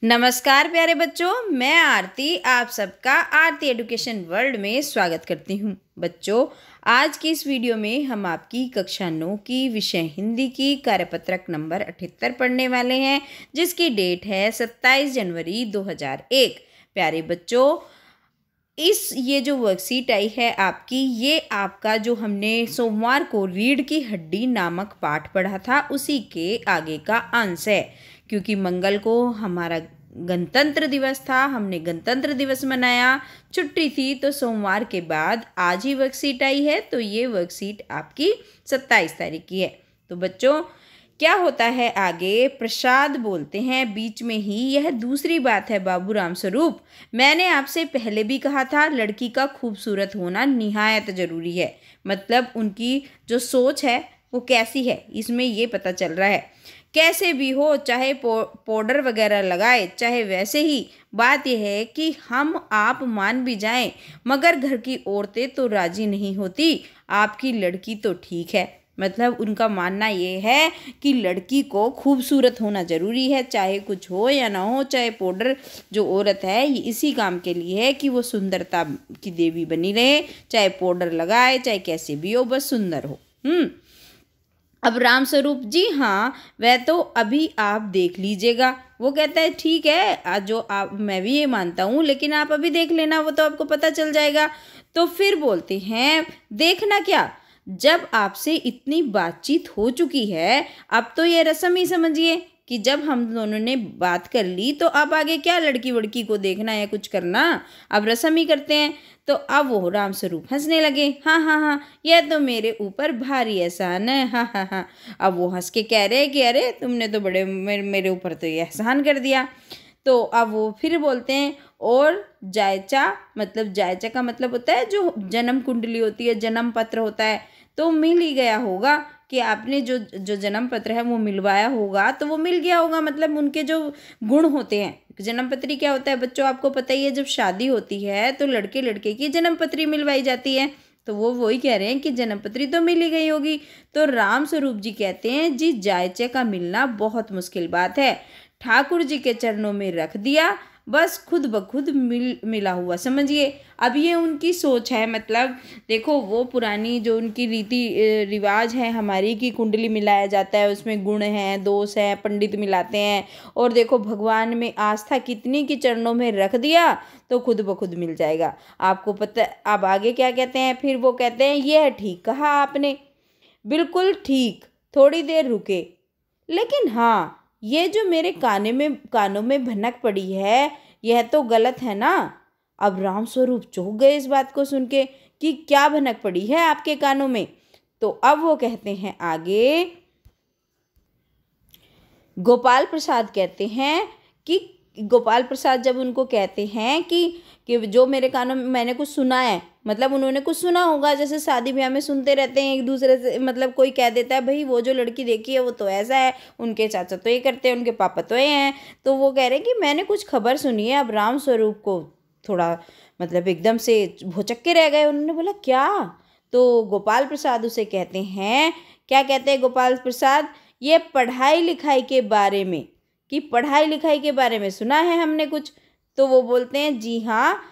नमस्कार प्यारे बच्चों, मैं आरती आप सबका आरती एजुकेशन वर्ल्ड में स्वागत करती हूँ। बच्चों, आज की इस वीडियो में हम आपकी कक्षा 9 की विषय हिंदी की कार्यपत्रक नंबर 78 पढ़ने वाले हैं, जिसकी डेट है 27 जनवरी 2001। प्यारे बच्चों, ये जो वर्कशीट आई है आपकी, ये आपका जो हमने सोमवार को रीढ़ की हड्डी नामक पाठ पढ़ा था उसी के आगे का अंश है। क्योंकि मंगल को हमारा गणतंत्र दिवस था, हमने गणतंत्र दिवस मनाया, छुट्टी थी, तो सोमवार के बाद आज ही वर्कशीट आई है। तो ये वर्कशीट आपकी 27 तारीख की है। तो बच्चों, क्या होता है आगे? प्रसाद बोलते हैं बीच में ही। यह दूसरी बात है बाबू राम स्वरूप, मैंने आपसे पहले भी कहा था, लड़की का खूबसूरत होना निहायत ज़रूरी है। मतलब उनकी जो सोच है वो कैसी है, इसमें ये पता चल रहा है। कैसे भी हो, चाहे पाउडर वगैरह लगाए, चाहे वैसे ही, बात यह है कि हम आप मान भी जाएं, मगर घर की औरतें तो राजी नहीं होती। आपकी लड़की तो ठीक है। मतलब उनका मानना ये है कि लड़की को खूबसूरत होना ज़रूरी है, चाहे कुछ हो या ना हो। चाहे पाउडर, जो औरत है ये इसी काम के लिए है कि वो सुंदरता की देवी बनी रहे, चाहे पाउडर लगाए, चाहे कैसे भी हो, बस सुंदर हो। अब राम स्वरूप जी हाँ, वह तो अभी आप देख लीजिएगा। वो कहता है ठीक है, आज जो आप, मैं भी ये मानता हूँ, लेकिन आप अभी देख लेना, वो तो आपको पता चल जाएगा। तो फिर बोलते हैं, देखना क्या, जब आपसे इतनी बातचीत हो चुकी है, अब तो ये रस्म ही समझिए कि जब हम दोनों ने बात कर ली, तो अब आगे क्या लड़की वड़की को देखना या कुछ करना, अब रस्म ही करते हैं। तो अब वो राम स्वरूप हंसने लगे, हाँ हाँ हाँ, यह तो मेरे ऊपर भारी एहसान है, हाँ हाँ हाँ। अब वो हंस के कह रहे कि अरे तुमने तो बड़े मेरे ऊपर तो ये एहसान कर दिया। तो अब वो फिर बोलते हैं, और जायचा, मतलब जायचा का मतलब होता है जो जन्म कुंडली होती है, जन्म पत्र होता है, तो मिल ही गया होगा कि आपने जो जो जन्म पत्र है वो मिलवाया होगा, तो वो मिल गया होगा। मतलब उनके जो गुण होते हैं, जन्म पत्री क्या होता है बच्चों, आपको पता ही है। जब शादी होती है तो लड़के लड़के की जन्म पत्री मिलवाई जाती है, तो वो वही कह रहे हैं कि जन्म पत्री तो मिल ही गई होगी। तो राम स्वरूप जी कहते हैं, जी जायचे का मिलना बहुत मुश्किल बात है, ठाकुर जी के चरणों में रख दिया, बस खुद ब खुद मिला हुआ समझिए। अब ये उनकी सोच है। मतलब देखो, वो पुरानी जो उनकी रीति रिवाज है हमारी, की कुंडली मिलाया जाता है, उसमें गुण हैं, दोष हैं, पंडित मिलाते हैं, और देखो भगवान में आस्था कितनी की चरणों में रख दिया तो खुद ब खुद मिल जाएगा। आपको पता। अब आगे क्या कहते हैं? फिर वो कहते हैं, यह ठीक कहा आपने, बिल्कुल ठीक। थोड़ी देर रुके, लेकिन हाँ, ये जो मेरे कानों में भनक पड़ी है, यह तो गलत है ना। अब राम स्वरूप चौंक गए इस बात को सुन के कि क्या भनक पड़ी है आपके कानों में। तो अब वो कहते हैं आगे, गोपाल प्रसाद कहते हैं कि गोपाल प्रसाद जब उनको कहते हैं कि जो मेरे कानों में मैंने कुछ सुना है, मतलब उन्होंने कुछ सुना होगा, जैसे शादी ब्याह में सुनते रहते हैं एक दूसरे से। मतलब कोई कह देता है, भाई वो जो लड़की देखी है वो तो ऐसा है, उनके चाचा तो ये करते हैं, उनके पापा तो ये हैं। तो वो कह रहे हैं कि मैंने कुछ खबर सुनी है। अब राम स्वरूप को थोड़ा मतलब एकदम से भौचक्के रह गए। उन्होंने बोला क्या? तो गोपाल प्रसाद उसे कहते हैं, क्या कहते हैं गोपाल प्रसाद? ये पढ़ाई लिखाई के बारे में, कि पढ़ाई लिखाई के बारे में सुना है हमने कुछ। तो वो बोलते हैं, जी हाँ,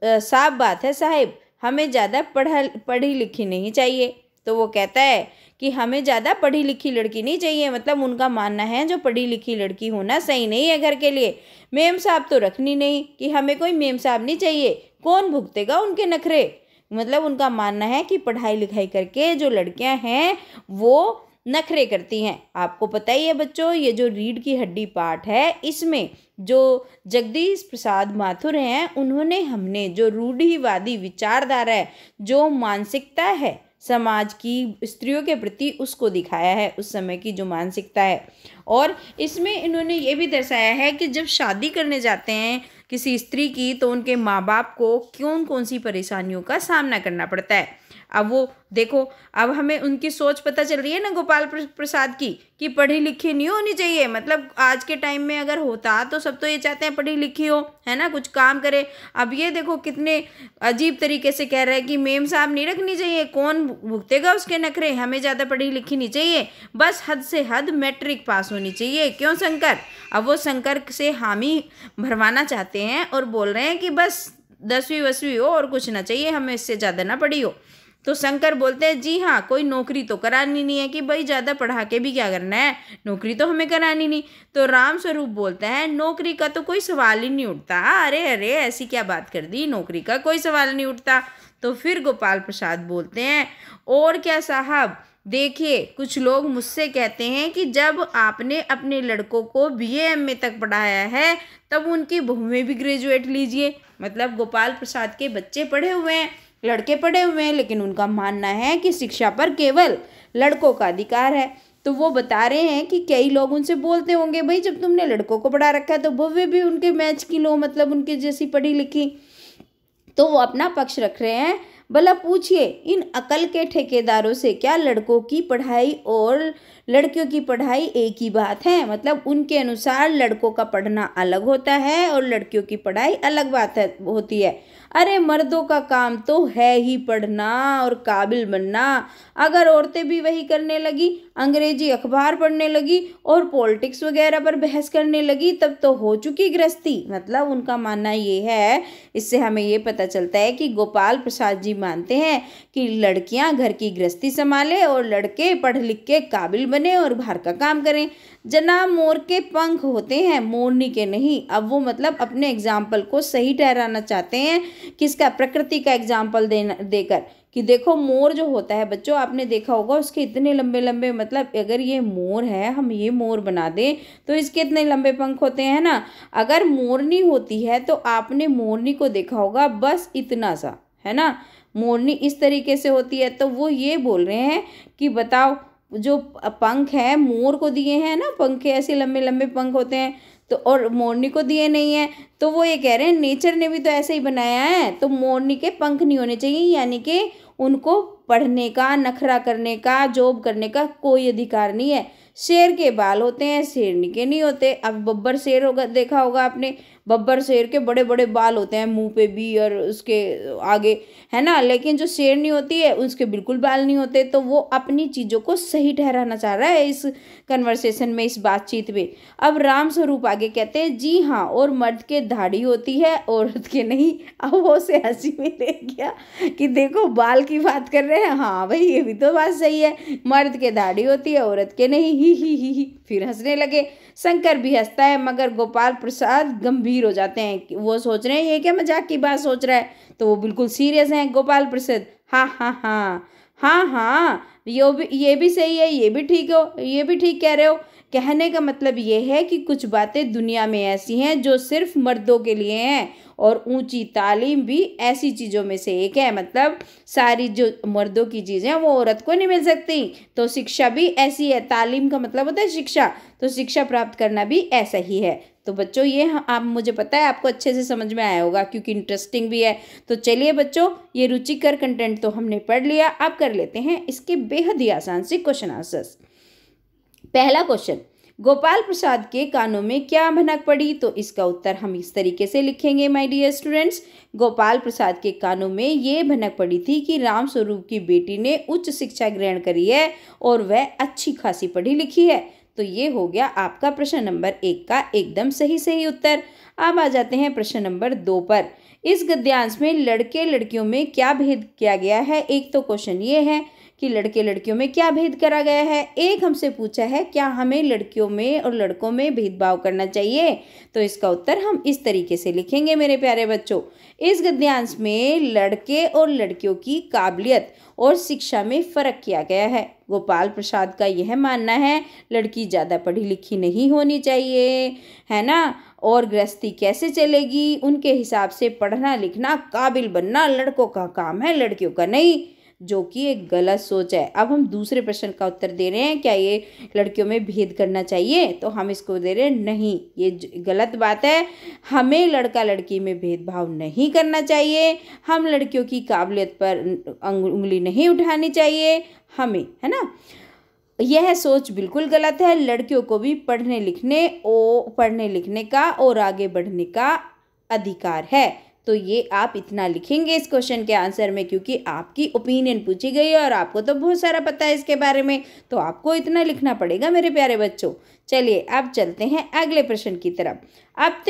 साफ बात है साहिब, हमें ज़्यादा पढ़ी लिखी नहीं चाहिए। तो वो कहता है कि हमें ज़्यादा पढ़ी लिखी लड़की नहीं चाहिए। मतलब उनका मानना है जो पढ़ी लिखी लड़की होना सही नहीं है घर के लिए। मेम साहब तो रखनी नहीं, कि हमें कोई मेम साहब नहीं चाहिए, कौन भुगतेगा उनके नखरे। मतलब उनका मानना है कि पढ़ाई लिखाई करके जो लड़कियां हैं वो नखरे करती हैं। आपको पता ही है बच्चों, ये जो रीढ़ की हड्डी पाठ है, इसमें जो जगदीश प्रसाद माथुर हैं, उन्होंने हमने जो रूढ़िवादी विचारधारा है, जो मानसिकता है समाज की स्त्रियों के प्रति, उसको दिखाया है, उस समय की जो मानसिकता है। और इसमें इन्होंने ये भी दर्शाया है कि जब शादी करने जाते हैं किसी स्त्री की, तो उनके माँ बाप को कौन कौन सी परेशानियों का सामना करना पड़ता है। अब वो देखो, अब हमें उनकी सोच पता चल रही है ना गोपाल प्रसाद की, कि पढ़ी लिखी नहीं होनी चाहिए। मतलब आज के टाइम में अगर होता तो सब तो ये चाहते हैं पढ़ी लिखी हो, है ना, कुछ काम करे। अब ये देखो कितने अजीब तरीके से कह रहा है कि मेम साहब नहीं रखनी चाहिए, कौन भुगतेगा उसके नखरे, हमें ज़्यादा पढ़ी लिखी नहीं चाहिए, बस हद से हद मैट्रिक पास होनी चाहिए। क्यों शंकर? अब वो शंकर से हामी भरवाना चाहते हैं और बोल रहे हैं कि बस 10वीं 20वीं हो और कुछ ना चाहिए हमें, इससे ज़्यादा ना पढ़ी हो। तो शंकर बोलते हैं जी हाँ, कोई नौकरी तो करानी नहीं है कि भाई ज़्यादा पढ़ा के भी क्या करना है, नौकरी तो हमें करानी नहीं। तो राम स्वरूप बोलता है नौकरी का तो कोई सवाल ही नहीं उठता। अरे अरे, ऐसी क्या बात कर दी, नौकरी का कोई सवाल नहीं उठता। तो फिर गोपाल प्रसाद बोलते हैं और क्या साहब, देखिए कुछ लोग मुझसे कहते हैं कि जब आपने अपने लड़कों को BA MA तक पढ़ाया है तब उनकी बहुएं भी ग्रेजुएट लीजिए। मतलब गोपाल प्रसाद के बच्चे पढ़े हुए हैं, लड़के पढ़े हुए हैं, लेकिन उनका मानना है कि शिक्षा पर केवल लड़कों का अधिकार है। तो वो बता रहे हैं कि कई लोग उनसे बोलते होंगे भाई जब तुमने लड़कों को पढ़ा रखा है तो बहुएं भी उनके मैच की लो, मतलब उनके जैसी पढ़ी लिखी। तो वो अपना पक्ष रख रहे हैं। भला पूछिए इन अकल के ठेकेदारों से, क्या लड़कों की पढ़ाई और लड़कियों की पढ़ाई एक ही बात है? मतलब उनके अनुसार लड़कों का पढ़ना अलग होता है और लड़कियों की पढ़ाई अलग बात होती है। अरे मर्दों का काम तो है ही पढ़ना और काबिल बनना। अगर औरतें भी वही करने लगी, अंग्रेजी अखबार पढ़ने लगी और पॉलिटिक्स वगैरह पर बहस करने लगी, तब तो हो चुकी गृहस्थी। मतलब उनका मानना ये है, इससे हमें ये पता चलता है कि गोपाल प्रसाद जी मानते हैं कि लड़कियां घर की गृहस्थी संभाले और लड़के पढ़ लिख के काबिल बने और बाहर का काम करें। जनाब मोर के पंख होते हैं, मोरनी के नहीं। अब वो मतलब अपने एग्जाम्पल को सही ठहराना चाहते हैं, किसका? प्रकृति का एग्जाम्पल देकर कि देखो मोर जो होता है बच्चों, आपने देखा होगा उसके इतने लंबे लंबे, मतलब अगर ये मोर है, हम ये मोर बना दें तो इसके इतने लंबे पंख होते हैं ना। अगर मोरनी होती है तो आपने मोरनी को देखा होगा बस इतना सा, है ना, मोरनी इस तरीके से होती है। तो वो ये बोल रहे हैं कि बताओ जो पंख है मोर को दिए हैं ना, पंख ऐसे लंबे लंबे पंख होते हैं, तो और मोरनी को दिए नहीं है। तो वो ये कह रहे हैं नेचर ने भी तो ऐसे ही बनाया है, तो मोरनी के पंख नहीं होने चाहिए, यानी कि उनको पढ़ने का, नखरा करने का, जॉब करने का कोई अधिकार नहीं है। शेर के बाल होते हैं, शेरनी के नहीं होते। अब बब्बर शेर होगा, देखा होगा आपने, बब्बर शेर के बड़े बड़े बाल होते हैं मुंह पे भी और उसके आगे, है ना, लेकिन जो शेरनी होती है उसके बिल्कुल बाल नहीं होते। तो वो अपनी चीज़ों को सही ठहराना चाह रहा है इस कन्वर्सेशन में, इस बातचीत में। अब राम स्वरूप आगे कहते हैं जी हाँ, और मर्द के दाढ़ी होती है औरत के नहीं। अब वो से हंसी में ले गया कि देखो बाल की बात कर रहे हैं, हाँ भाई ये भी तो बात सही है, मर्द के दाढ़ी होती है औरत के नहीं, ही। फिर हंसने लगे। शंकर भी हंसता है मगर गोपाल प्रसाद गंभीर हो जाते हैं। वो सोच रहे हैं ये क्या मजाक की बात सोच रहा है, तो वो बिल्कुल सीरियस हैं। गोपाल प्रसाद हाँ हाँ हाँ हाँ हाँ, ये भी सही है, ये भी ठीक हो, ये भी ठीक कह रहे हो। कहने का मतलब ये है कि कुछ बातें दुनिया में ऐसी हैं जो सिर्फ मर्दों के लिए हैं, और ऊंची तालीम भी ऐसी चीज़ों में से एक है। मतलब सारी जो मर्दों की चीज़ें वो औरत को नहीं मिल सकती, तो शिक्षा भी ऐसी है। तालीम का मतलब होता है शिक्षा, तो शिक्षा प्राप्त करना भी ऐसा ही है। तो बच्चों ये आप, मुझे पता है आपको अच्छे से समझ में आया होगा क्योंकि इंटरेस्टिंग भी है। तो चलिए बच्चों, ये रुचिकर कंटेंट तो हमने पढ़ लिया, अब कर लेते हैं इसके बेहद ही आसान से क्वेश्चन आंसर्स। पहला क्वेश्चन, गोपाल प्रसाद के कानों में क्या भनक पड़ी? तो इसका उत्तर हम इस तरीके से लिखेंगे my dear students. Gopal Prasad के कानों में ये भनक पड़ी थी कि राम स्वरूप की बेटी ने उच्च शिक्षा ग्रहण करी है और वह अच्छी खासी पढ़ी लिखी है। तो ये हो गया आपका प्रश्न नंबर 1 का एकदम सही उत्तर। अब आ जाते हैं प्रश्न नंबर 2 पर। इस गद्यांश में लड़के लड़कियों में क्या भेद किया गया है? एक तो क्वेश्चन ये है कि लड़के लड़कियों में क्या भेद करा गया है। एक हमसे पूछा है क्या हमें लड़कियों में और लड़कों में भेदभाव करना चाहिए? तो इसका उत्तर हम इस तरीके से लिखेंगे मेरे प्यारे बच्चों। इस गद्यांश में लड़के और लड़कियों की काबिलियत और शिक्षा में फ़र्क किया गया है। गोपाल प्रसाद का यह मानना है लड़की ज़्यादा पढ़ी लिखी नहीं होनी चाहिए, है ना, और गृहस्थी कैसे चलेगी? उनके हिसाब से पढ़ना लिखना, काबिल बनना लड़कों का काम है, लड़कियों का नहीं। जो कि एक गलत सोच है। अब हम दूसरे प्रश्न का उत्तर दे रहे हैं, क्या ये लड़कियों में भेद करना चाहिए? तो हम इसको दे रहे हैं नहीं, ये गलत बात है। हमें लड़का लड़की में भेदभाव नहीं करना चाहिए, हम लड़कियों की काबिलियत पर उंगली नहीं उठानी चाहिए हमें, है ना। यह सोच बिल्कुल गलत है। लड़कियों को भी पढ़ने लिखने का और आगे बढ़ने का अधिकार है। तो ये आप इतना लिखेंगे इस क्वेश्चन के आंसर में, क्योंकि आपकी ओपिनियन पूछी गई है और आपको तो बहुत सारा पता है इसके बारे में, तो आपको इतना लिखना पड़ेगा मेरे प्यारे बच्चों। चलिए अब चलते हैं अगले प्रश्न की तरफ। अब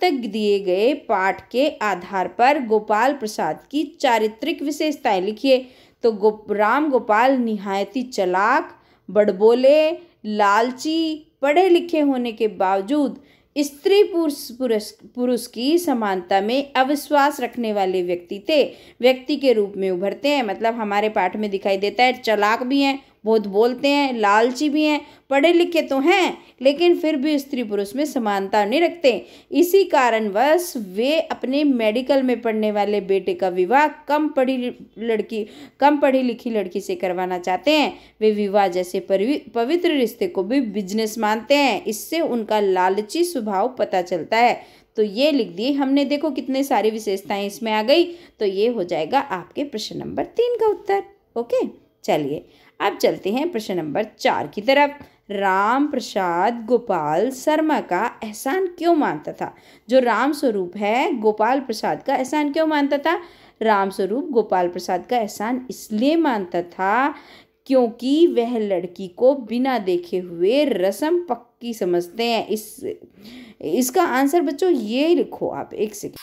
तक दिए गए पाठ के आधार पर गोपाल प्रसाद की चारित्रिक विशेषताएं लिखिए। तो राम गोपाल निहायती चालाक, बड़बोले, लालची, पढ़े लिखे होने के बावजूद स्त्री पुरुष की समानता में अविश्वास रखने वाले व्यक्ति के रूप में उभरते हैं। मतलब हमारे पाठ में दिखाई देता है चालाक भी हैं, बहुत बोलते हैं, लालची भी हैं, पढ़े लिखे तो हैं लेकिन फिर भी स्त्री पुरुष में समानता नहीं रखते। इसी कारणवश वे अपने मेडिकल में पढ़ने वाले बेटे का विवाह कम पढ़ी लिखी लड़की से करवाना चाहते हैं। वे विवाह जैसे पवित्र रिश्ते को भी बिजनेस मानते हैं। इससे उनका लालची स्वभाव पता चलता है। तो ये लिख दिए हमने। देखो कितने सारी विशेषताएं इसमें आ गई। तो ये हो जाएगा आपके प्रश्न नंबर 3 का उत्तर। ओके, चलिए अब चलते हैं प्रश्न नंबर 4 की तरफ। राम प्रसाद गोपाल शर्मा का एहसान क्यों मानता था? जो राम स्वरूप है गोपाल प्रसाद का एहसान क्यों मानता था? राम स्वरूप गोपाल प्रसाद का एहसान इसलिए मानता था क्योंकि वह लड़की को बिना देखे हुए रस्म पक्की समझते हैं। इसका आंसर बच्चों ये लिखो आप, एक सेकंड,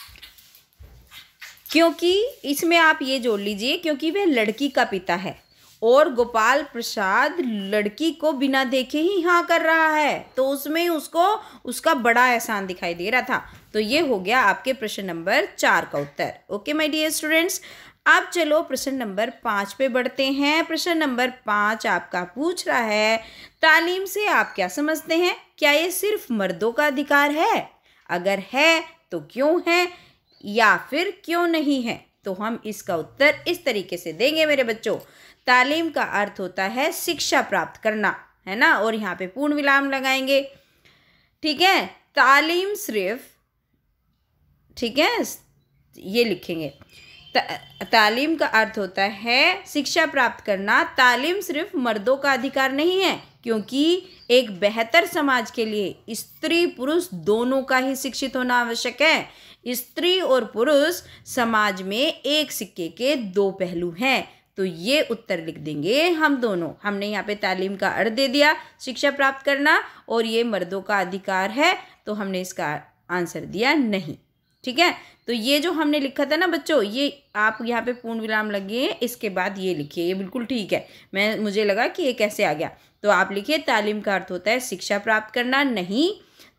क्योंकि इसमें आप ये जोड़ लीजिए क्योंकि वह लड़की का पिता है और गोपाल प्रसाद लड़की को बिना देखे ही हाँ कर रहा है, तो उसमें उसको उसका बड़ा एहसान दिखाई दे रहा था। तो ये हो गया आपके प्रश्न नंबर 4 का उत्तर। ओके माय डियर स्टूडेंट्स, अब चलो प्रश्न नंबर 5 पे बढ़ते हैं। प्रश्न नंबर 5 आपका पूछ रहा है, तालीम से आप क्या समझते हैं? क्या ये सिर्फ मर्दों का अधिकार है? अगर है तो क्यों है या फिर क्यों नहीं है? तो हम इसका उत्तर इस तरीके से देंगे मेरे बच्चों। तालीम का अर्थ होता है शिक्षा प्राप्त करना, है ना, और यहाँ पे पूर्ण विराम लगाएंगे। ठीक है, तालीम सिर्फ, ठीक है, ये लिखेंगे। तालीम का अर्थ होता है शिक्षा प्राप्त करना। तालीम सिर्फ मर्दों का अधिकार नहीं है, क्योंकि एक बेहतर समाज के लिए स्त्री पुरुष दोनों का ही शिक्षित होना आवश्यक है। स्त्री और पुरुष समाज में एक सिक्के के 2 पहलू हैं। तो ये उत्तर लिख देंगे हम दोनों। हमने यहाँ पे तालीम का अर्थ दे दिया शिक्षा प्राप्त करना, और ये मर्दों का अधिकार है, तो हमने इसका आंसर दिया नहीं। ठीक है, तो ये जो हमने लिखा था ना बच्चों, ये आप यहाँ पे पूर्ण विराम लगिए, इसके बाद ये लिखिए, ये बिल्कुल ठीक है। मुझे लगा कि ये कैसे आ गया, तो आप लिखिए तालीम का अर्थ होता है शिक्षा प्राप्त करना। नहीं,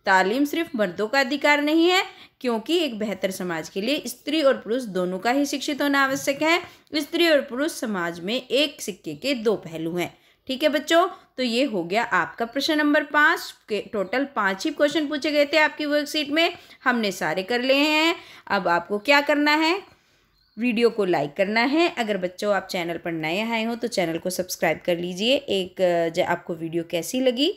तालीम सिर्फ मर्दों का अधिकार नहीं है, क्योंकि एक बेहतर समाज के लिए स्त्री और पुरुष दोनों का ही शिक्षित होना आवश्यक है। स्त्री और पुरुष समाज में एक सिक्के के 2 पहलू हैं। ठीक है बच्चों, तो ये हो गया आपका प्रश्न नंबर 5 के। टोटल 5 ही क्वेश्चन पूछे गए थे आपकी वर्कशीट में, हमने सारे कर लिए हैं। अब आपको क्या करना है, वीडियो को लाइक करना है। अगर बच्चों आप चैनल पर नए आए हो तो चैनल को सब्सक्राइब कर लीजिए। आपको वीडियो कैसी लगी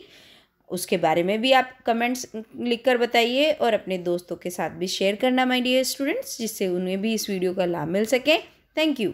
उसके बारे में भी आप कमेंट्स लिखकर बताइए, और अपने दोस्तों के साथ भी शेयर करना माय डियर स्टूडेंट्स, जिससे उन्हें भी इस वीडियो का लाभ मिल सके। Thank you.